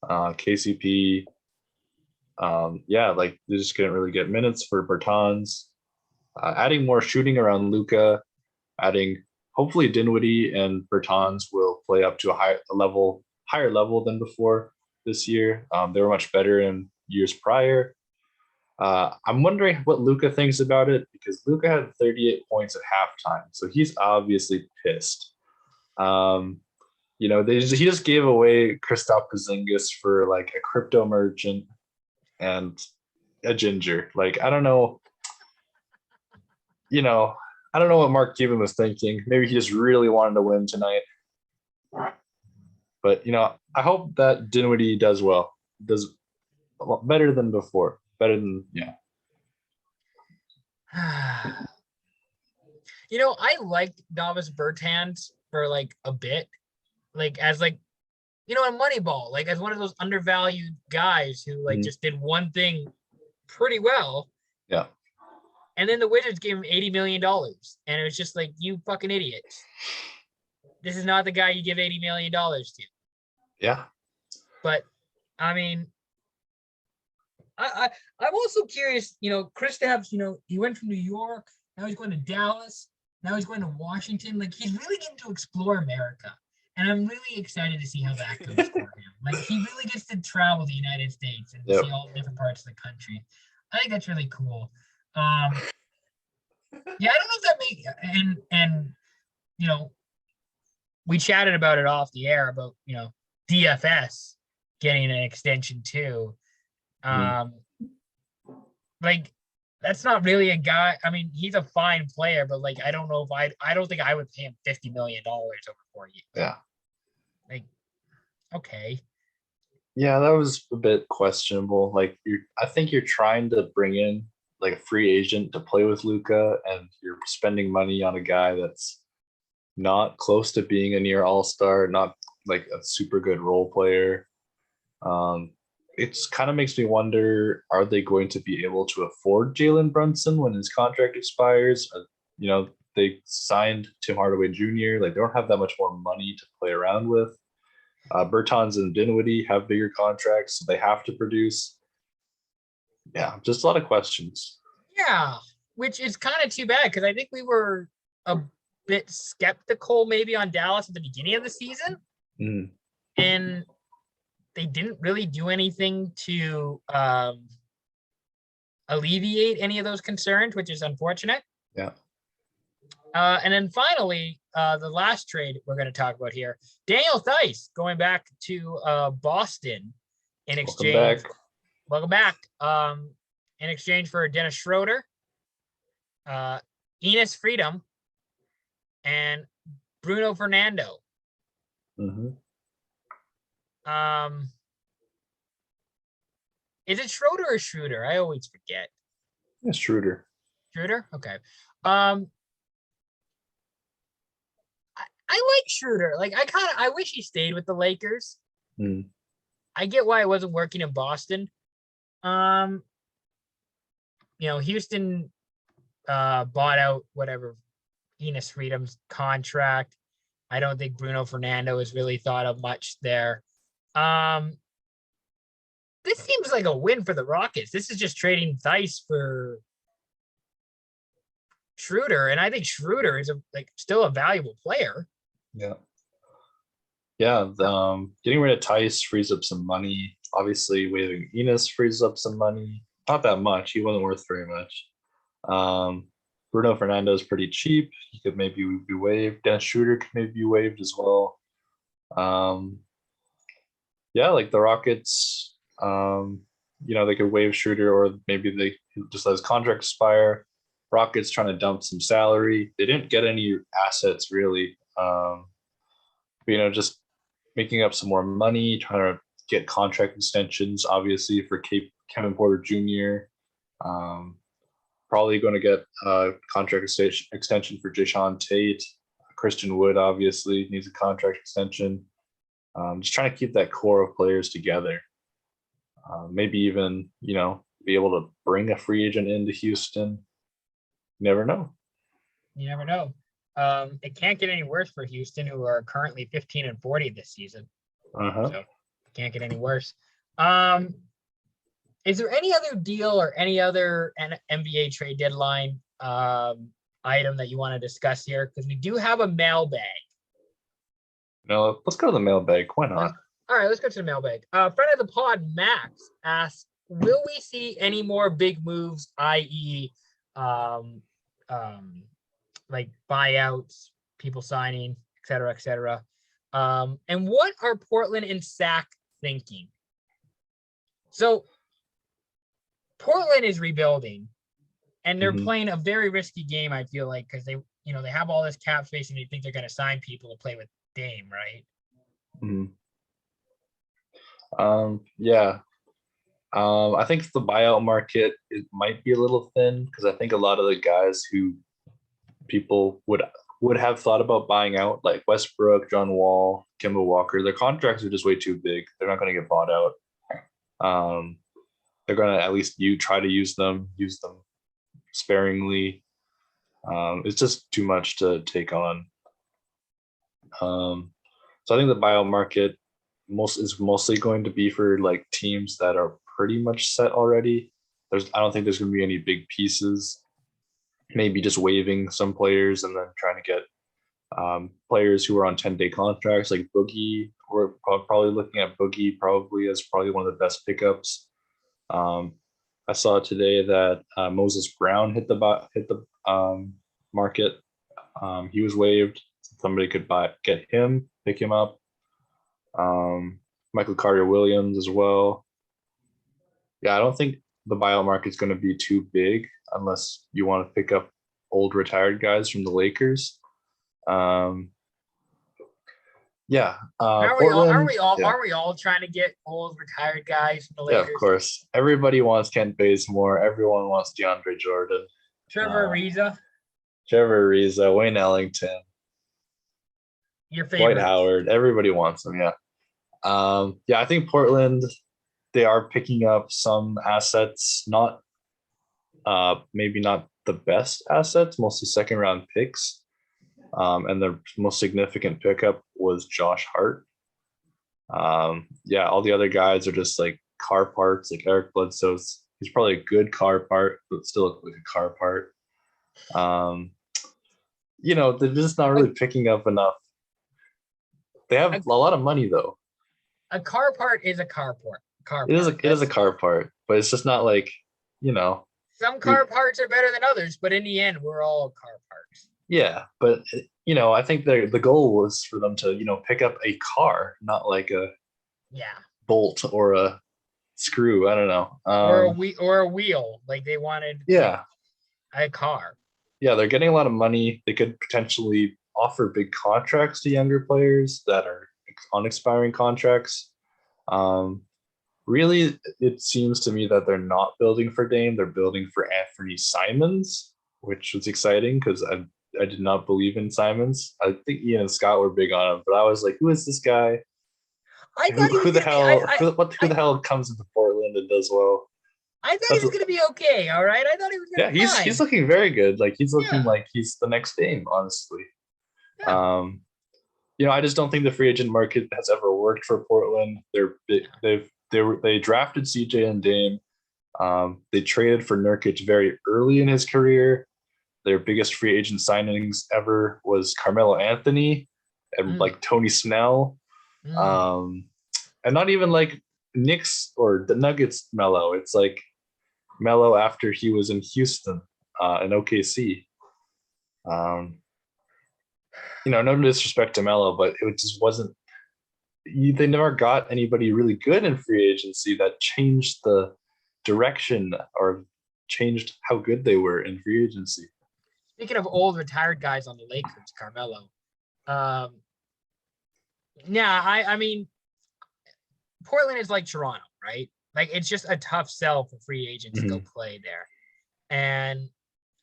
KCP. They just couldn't really get minutes for Bertans. Adding more shooting around Luka, adding hopefully Dinwiddie and Bertans will play up to a higher level than before this year. They were much better in years prior. I'm wondering what Luka thinks about it, because Luka had 38 points at halftime, so he's obviously pissed. He just gave away Kristaps Porzingis for a crypto merchant and a ginger. I don't know. I don't know what Mark Cuban was thinking. Maybe he just really wanted to win tonight. But I hope that Dinwiddie does well. Does a lot better than before. I liked Davis Bertans for a bit, as in Moneyball, as one of those undervalued guys who just did one thing pretty well. Yeah. And then the Wizards gave him $80 million, and it was just you fucking idiots. This is not the guy you give $80 million to. Yeah. But I'm also curious, Kristaps, he went from New York, now he's going to Dallas, now he's going to Washington. He's really getting to explore America. And I'm really excited to see how that goes for him. He really gets to travel the United States and see all the different parts of the country. I think that's really cool. I don't know if that and we chatted about it off the air about, DFS getting an extension too. That's not really a guy. I mean, he's a fine player, but I don't know if I don't think I would pay him $50 million over 4 years. Yeah. Okay. Yeah, that was a bit questionable. I think you're trying to bring in a free agent to play with Luka, and you're spending money on a guy that's not close to being a near all-star, not a super good role player. It's kind of makes me wonder, are they going to be able to afford Jalen Brunson when his contract expires? They signed Tim Hardaway Jr. They don't have that much more money to play around with. Bertans and Dinwiddie have bigger contracts, so they have to produce. Yeah, just a lot of questions. Yeah, which is kind of too bad because I think we were a bit skeptical maybe on Dallas at the beginning of the season, and they didn't really do anything to alleviate any of those concerns, which is unfortunate. Yeah. And then finally, the last trade we're going to talk about here, Daniel Theis going back to Boston in exchange. Welcome back. In exchange for Dennis Schroeder, Enes Freedom, and Bruno Fernando. Is it Schroeder or Schroeder? I always forget. It's Schroeder. Schroeder? Okay. I like Schroeder. Like I wish he stayed with the Lakers. I get why it wasn't working in Boston. Houston bought out whatever Enes Freedom's contract. I don't think Bruno Fernando is really thought of much there. This seems like a win for the Rockets. This is just trading Theis for Schroeder, and I think Schroeder is still a valuable player. Yeah. Getting rid of Theis frees up some money. Obviously, waiving Enes frees up some money. Not that much. He wasn't worth very much. Bruno Fernando is pretty cheap. He could maybe be waived. Dennis Schroeder could maybe be waived as well. Like the Rockets, they could waive Schroeder, or maybe they just let his contract expire. Rockets trying to dump some salary. They didn't get any assets really. Just making up some more money, trying to get contract extensions, obviously, for Kevin Porter Jr. Probably going to get a contract extension for Jayshawn Tate. Christian Wood, obviously, needs a contract extension. Just trying to keep that core of players together. Maybe even, be able to bring a free agent into Houston. You never know. You never know. It can't get any worse for Houston, who are currently 15-40 this season. So it can't get any worse. Is there any other deal or any other NBA trade deadline item that you want to discuss here? Because we do have a mailbag. No, let's go to the mailbag. Why not? All right, let's go to the mailbag. Friend of the pod, Max, asks, will we see any more big moves, i.e., like buyouts, people signing, et cetera, et cetera? And what are Portland and Sac thinking? So Portland is rebuilding, and they're playing a very risky game, I feel like, because they have all this cap space and they think they're going to sign people to play with Dame, right? I think the buyout market, it might be a little thin, because I think a lot of the guys who people would have thought about buying out, like Westbrook, John Wall, Kemba Walker, their contracts are just way too big. They're not going to get bought out. They're going to at least try to use them sparingly. It's just too much to take on. So I think the buyout market is mostly going to be for like teams that are pretty much set already. I don't think there's going to be any big pieces. Maybe just waiving some players and then trying to get players who are on 10-day contracts, like Boogie. We're probably looking at Boogie as probably one of the best pickups. I saw today that Moses Brown hit the market. He was waived. Somebody could pick him up. Michael Carter-Williams as well. Yeah, I don't think the buyout market is going to be too big unless you want to pick up old retired guys from the Lakers. Portland, aren't we all trying to get old retired guys from the Lakers? Yeah, of course. Everybody wants Kent Bazemore. Everyone wants DeAndre Jordan. Trevor Ariza, Wayne Ellington. Your favorite. Dwight Howard. Everybody wants them, yeah. I think Portland, they are picking up some assets, maybe not the best assets, mostly second round picks. And the most significant pickup was Josh Hart. Yeah, all the other guys are just like car parts. Like Eric Bledsoe's, he's probably a good car part, but still like a car part. They're just not really picking up enough. They have A, a lot of money though. a car part is a car part. Car It is part. it is a car part, but it's just not like, you know, Some car parts are better than others, but in the end, we're all car parts. yeah, but I think the goal was for them to, pick up a car, not like a Yeah. bolt or a screw. I don't know. Or a wheel. Like they wanted Yeah. a car. Yeah, they're getting a lot of money. They could potentially offer big contracts to younger players that are on expiring contracts. Um, Really, it seems to me that they're not building for Dame. They're building for Anthony Simons, which was exciting because I did not believe in Simons. I think Ian and Scott were big on him, but I was like, who is this guy? I thought he was Who the gonna be. hell? Who the hell comes into Portland and does well? I thought he That's was gonna be okay. All right. I thought he was yeah. gonna be fine. He's looking very good. Like he's looking Yeah. like he's the next Dame, honestly. Yeah. I just don't think the free agent market has ever worked for Portland. They drafted CJ and Dame. They traded for Nurkic very early in his career. Their biggest free agent signings ever was Carmelo Anthony and like Tony Snell. And not even like Knicks or the Nuggets Melo. It's like Melo after he was in Houston and OKC. No disrespect to Melo, but it just wasn't. They never got anybody really good in free agency that changed the direction or changed how good they were in free agency. Speaking of old retired guys on the Lakers, Carmelo. I mean, Portland is like Toronto, right? Like it's just a tough sell for free agents to go play there. And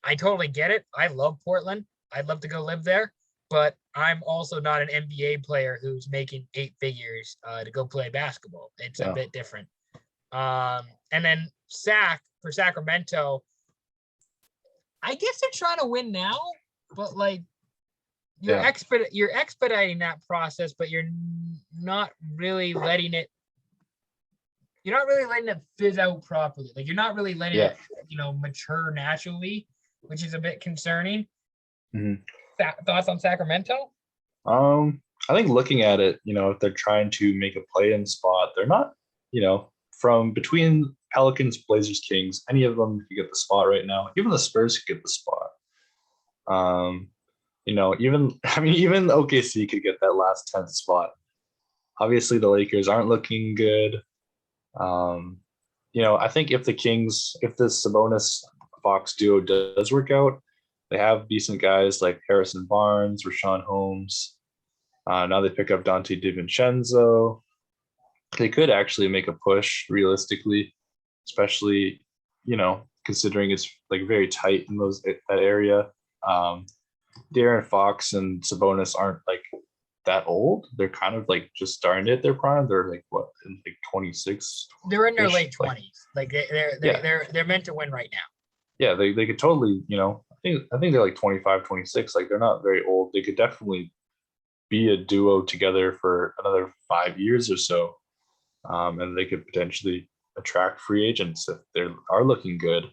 I totally get it. I love Portland. I'd love to go live there, but I'm also not an NBA player who's making 8 figures to go play basketball. It's a bit different. And then for Sacramento, I guess they're trying to win now, but like you're expediting that process, but you're not really letting it. You're not really letting it fizz out properly. Like you're not really letting it, mature naturally, which is a bit concerning. Thoughts on Sacramento? I think looking at it, if they're trying to make a play-in spot, they're not, from between Pelicans, Blazers, Kings, any of them could get the spot right now. Even the Spurs could get the spot. Even OKC could get that last 10th spot. Obviously, the Lakers aren't looking good. I think if the Sabonis Fox duo does work out, they have decent guys like Harrison Barnes, Rashawn Holmes. Now they pick up Dante DiVincenzo. They could actually make a push realistically, especially, considering it's like very tight in that area. De'Aaron Fox and Sabonis aren't like that old. They're kind of like just starting to hit their prime. They're like what, in like 26. They're in their late 20s. Like they're meant to win right now. Yeah, they could totally, I think they're like 25, 26. Like they're not very old. They could definitely be a duo together for another 5 years or so. And they could potentially attract free agents if they are looking good.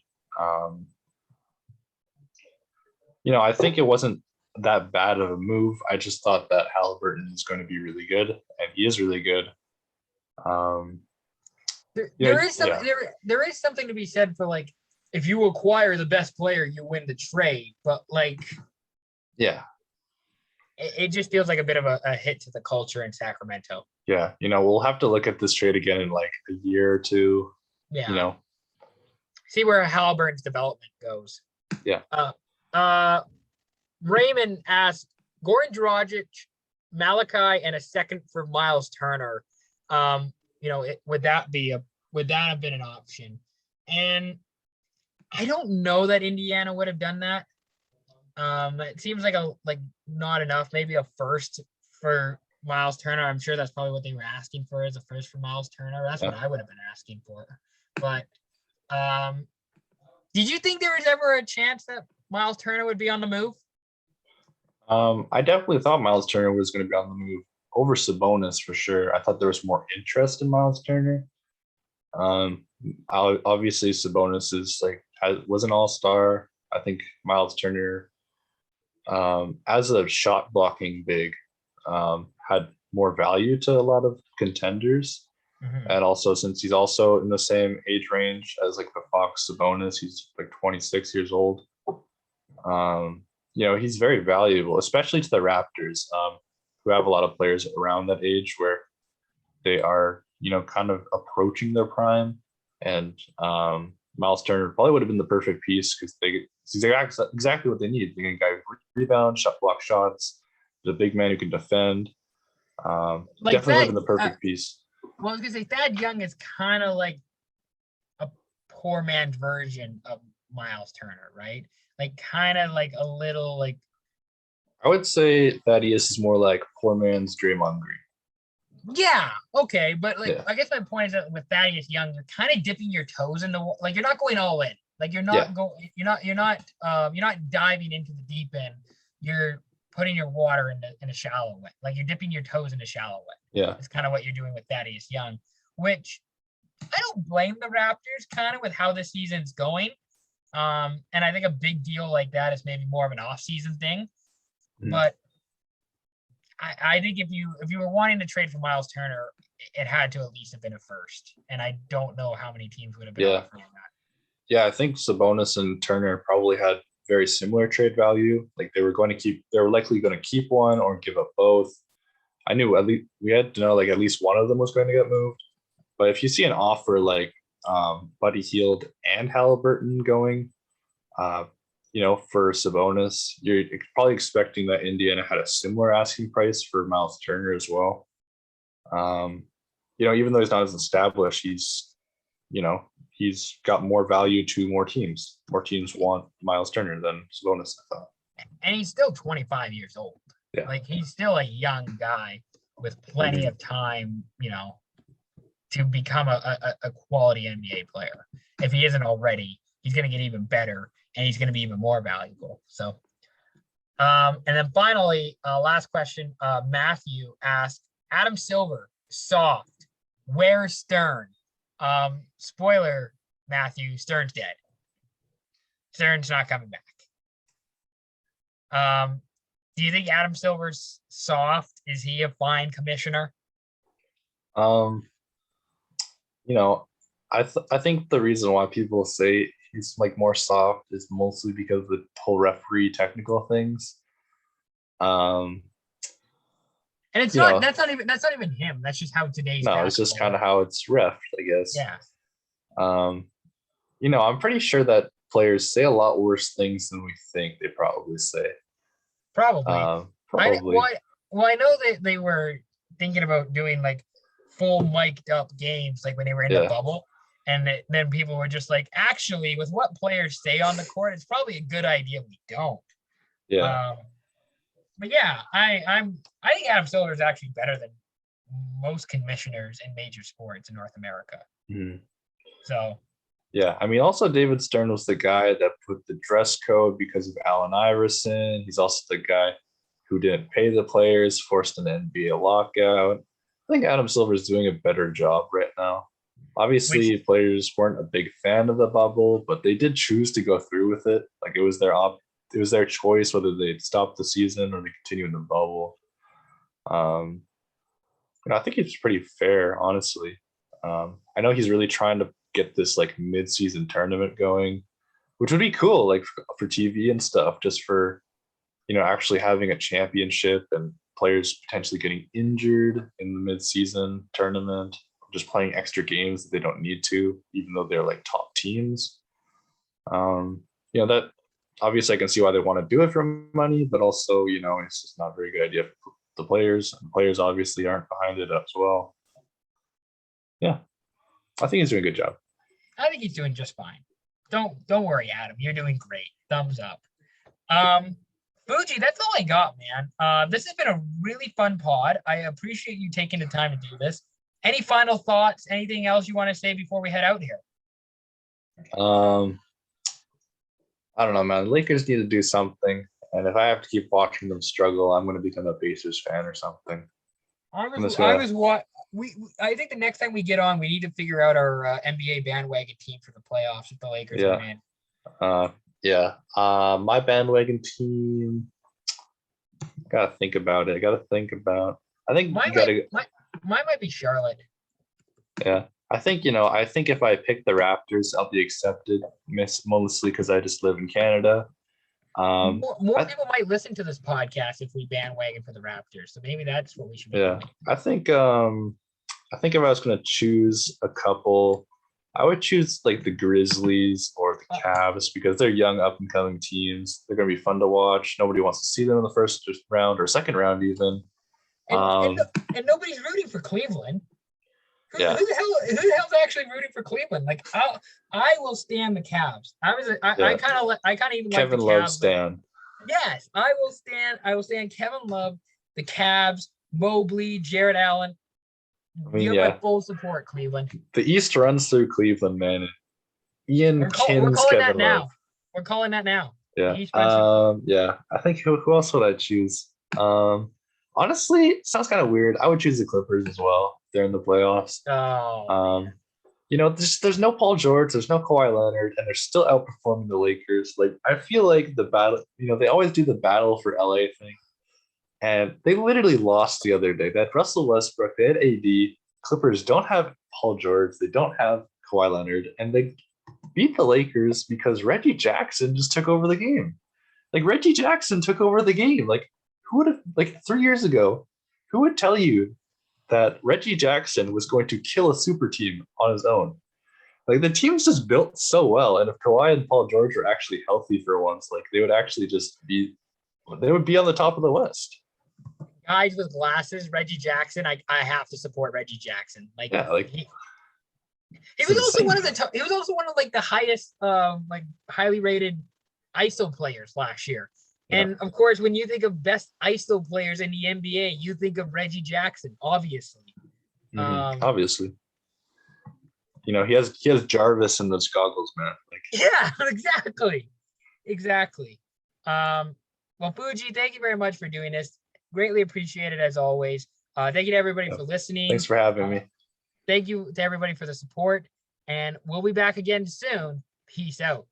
I think it wasn't that bad of a move. I just thought that Halliburton is going to be really good, and he is really good. There is something to be said for like if you acquire the best player, you win the trade. But like, yeah, it just feels like a bit of a hit to the culture in Sacramento. Yeah, we'll have to look at this trade again in like a year or two. Yeah. See where Halliburton's development goes. Yeah. Raymond asked Goran Dragic, Malachi, and a second for Miles Turner. Would that have been an option? And I don't know that Indiana would have done that. It seems like not enough. Maybe a first for Miles Turner. I'm sure that's probably what they were asking for as a first for Miles Turner. That's what I would have been asking for. But did you think there was ever a chance that Miles Turner would be on the move? I definitely thought Miles Turner was going to be on the move over Sabonis for sure. I thought there was more interest in Miles Turner. Obviously Sabonis is was an all-star. I think Miles Turner, as a shot blocking big, had more value to a lot of contenders. Mhm. And also, since he's also in the same age range as like the Fox Sabonis, he's like 26 years old. He's very valuable, especially to the Raptors, who have a lot of players around that age where they are, kind of approaching their prime. And Miles Turner probably would have been the perfect piece because he's exactly what they need. They need a guy who rebound, shot block shots, the big man who can defend. Definitely would have been the perfect piece. Well, I was gonna say Thad Young is kind of like a poor man's version of Miles Turner, right? Like kind of like a little like. I would say Thaddeus is more like poor man's Draymond Green. Yeah, okay, but Yeah. I guess my point is that with Thaddeus Young, you're kind of dipping your toes in the like you're not going all in. Like you're not you're not diving into the deep end. You're putting your water in a shallow way. Like you're dipping your toes in a shallow way. Yeah. It's kind of what you're doing with Thaddeus Young, which I don't blame the Raptors kind of with how this season's going. And I think a big deal like that is maybe more of an off-season thing. But I think if you were wanting to trade for Miles Turner, it had to at least have been a first. And I don't know how many teams would have been offering that. Yeah, I think Sabonis and Turner probably had very similar trade value. Like they were likely going to keep one or give up both. I knew at least we had to know like at least one of them was going to get moved. But if you see an offer like Buddy Hield and Halliburton going, for Sabonis, you're probably expecting that Indiana had a similar asking price for Miles Turner as well. Even though he's not as established, he's got more value to more teams. More teams want Miles Turner than Sabonis, I thought. And he's still 25 years old. Yeah. Like he's still a young guy with plenty of time, to become a quality NBA player. If he isn't already, he's going to get even better and he's going to be even more valuable. So, and then finally, last question, Matthew asked, Adam Silver, soft, where's Stern? Spoiler, Matthew, Stern's dead. Stern's not coming back. Do you think Adam Silver's soft? Is he a fine commissioner? I think the reason why people say he's like more soft is mostly because of the whole referee technical things. And it's not that's not even him. That's just how today's it's just kind of how it's ref, I guess. Yeah. I'm pretty sure that players say a lot worse things than we think they probably say. Probably. Probably. I know they were thinking about doing like full mic'd up games like when they were in the bubble. And then people were just like, actually, with what players say on the court, it's probably a good idea we don't. Yeah. But yeah, I think Adam Silver is actually better than most commissioners in major sports in North America. Mm-hmm. So. Yeah, I mean, also David Stern was the guy that put the dress code because of Allen Iverson. He's also the guy who didn't pay the players, forced an NBA lockout. I think Adam Silver is doing a better job right now. Obviously, players weren't a big fan of the bubble, but they did choose to go through with it. Like it was their choice whether they'd stop the season or they continue in the bubble. I think it's pretty fair, honestly. I know he's really trying to get this like mid-season tournament going, which would be cool, like for TV and stuff, just for actually having a championship and players potentially getting injured in the mid-season tournament, just playing extra games that they don't need to, even though they're like top teams. That obviously I can see why they want to do it for money, but also, it's just not a very good idea for the players. And players obviously aren't behind it as well. Yeah, I think he's doing a good job. I think he's doing just fine. Don't worry, Adam. You're doing great. Thumbs up. Fuji, that's all I got, man. This has been a really fun pod. I appreciate you taking the time to do this. Any final thoughts? Anything else you want to say before we head out here? I don't know, man. The Lakers need to do something. And if I have to keep watching them struggle, I'm going to become a Pacers fan or something. I was what I think the next time we get on, we need to figure out our NBA bandwagon team for the playoffs if the Lakers are in. Yeah. My bandwagon team. Gotta think about it. I think mine might be Charlotte. Yeah. I think if I pick the Raptors, I'll be accepted, mostly because I just live in Canada. More people might listen to this podcast if we bandwagon for the Raptors. So maybe that's what we should be doing. I think if I was gonna choose a couple, I would choose like the Grizzlies or the Cavs because they're young, up and coming teams. They're gonna be fun to watch. Nobody wants to see them in the first round or second round even. And nobody's rooting for Cleveland. Who the hell's actually rooting for Cleveland? Like I will stand the Cavs. I kind of even Kevin like the Cavs. Love stan. Yes, I will stand Kevin Love, the Cavs, Mobley, Jared Allen. You have my full support, Cleveland. The East runs through Cleveland, man. We're calling that now. We're calling that now. Yeah. I think who else would I choose? Honestly, it sounds kind of weird. I would choose the Clippers as well. They're in the playoffs. There's no Paul George, there's no Kawhi Leonard, and they're still outperforming the Lakers. Like, I feel like the battle, they always do the battle for LA thing. And they literally lost the other day. They had Russell Westbrook, they had AD. Clippers don't have Paul George, they don't have Kawhi Leonard, and they beat the Lakers because Reggie Jackson just took over the game. Like, Reggie Jackson took over the game. Like, who would have, like 3 years ago, who would tell you that Reggie Jackson was going to kill a super team on his own? Like, the team's just built so well. And if Kawhi and Paul George were actually healthy for once, like, they would actually they would be on the top of the West. Guys with glasses, Reggie Jackson. I have to support Reggie Jackson. Like, he was also one of the highest highly rated ISO players last year. And of course, when you think of best ISO players in the NBA, you think of Reggie Jackson, obviously. Obviously. He has Jarvis in those goggles, man. Exactly. Well, Fuji, thank you very much for doing this. Greatly appreciated as always. Thank you to everybody for listening. Thanks for having me. Thank you to everybody for the support, and we'll be back again soon. Peace out.